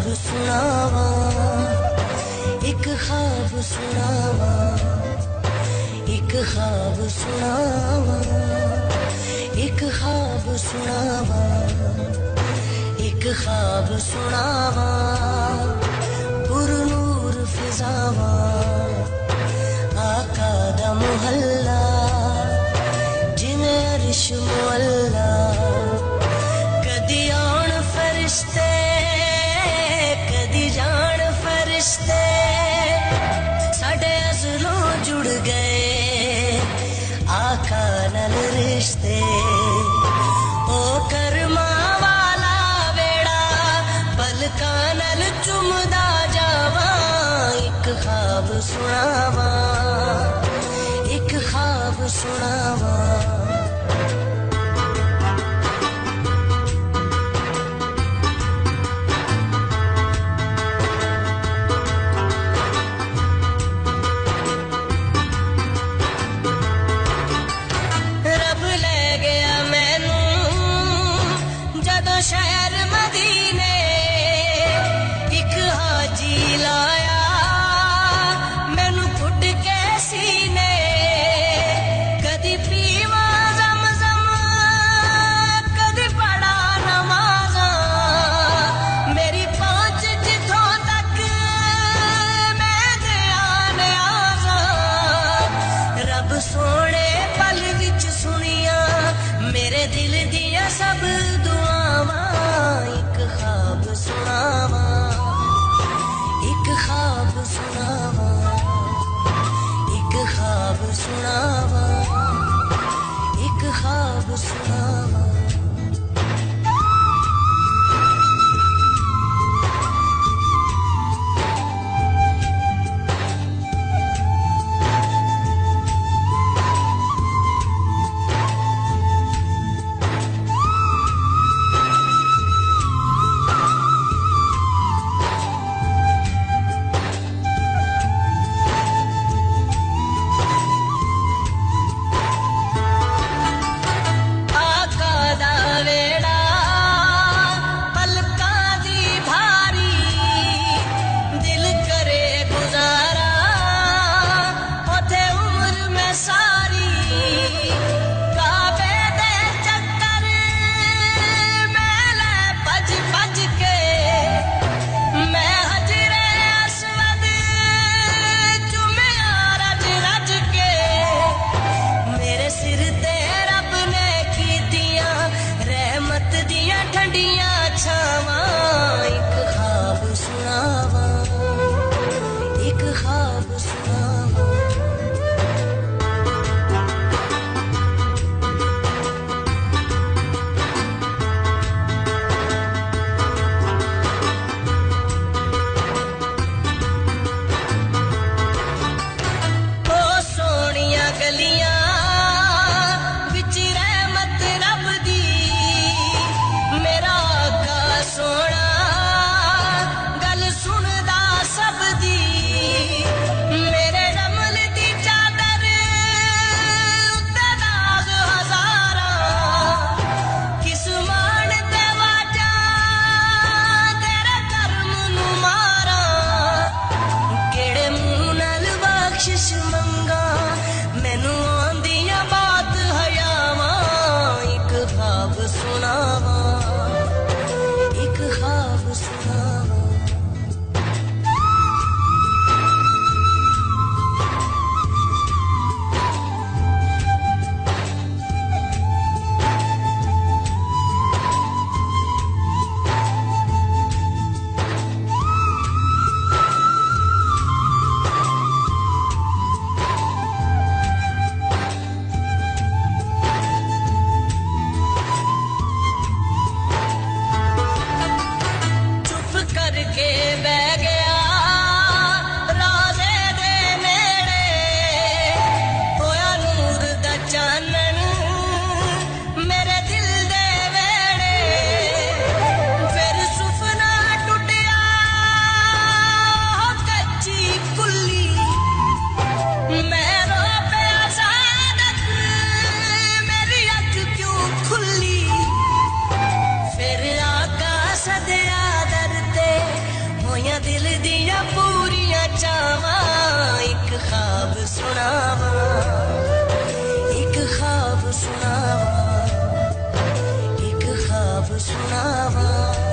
ख्वाब सुनावा, एक ख्वाब सुनावा, एक ख्वाब सुनावा, एक ख्वाब सुनावा, एक ख्वाब सुनावा, पुरनूर फिजावा, आका दा मुहल्ला जिने अरिश मुअल्ला, कदी आउण फरिश्ते कदी जान फरिश्ते, साडे अज़लों जुड़ गए आका नाल रिश्ते। ओ करमा वाला वेड़ा पलकां नाल चुमदा जावा, एक ख्वाब सुनावा, एक ख्वाब सुनावा। शहर मदीने एक हाजी लाया, मैनू घुट के सीने, कदी पीवा ज़म-ज़म, कदी पढ़ा नमाज़ा, मेरी पहुंच जिथों तक मैं ध्यान आजा, रब सोने पल विच सुनिया मेरे दिल दिया सब दुआवां, एक ख्वाब सुनावा, एक ख्वाब सुनावा, एक ख्वाब सुनावा, एक ख्वाब सुनावा। ਸੁਣਾਵਾਂ, ਇੱਕ ਖਾਬ ਸੁਣਾਵਾਂ।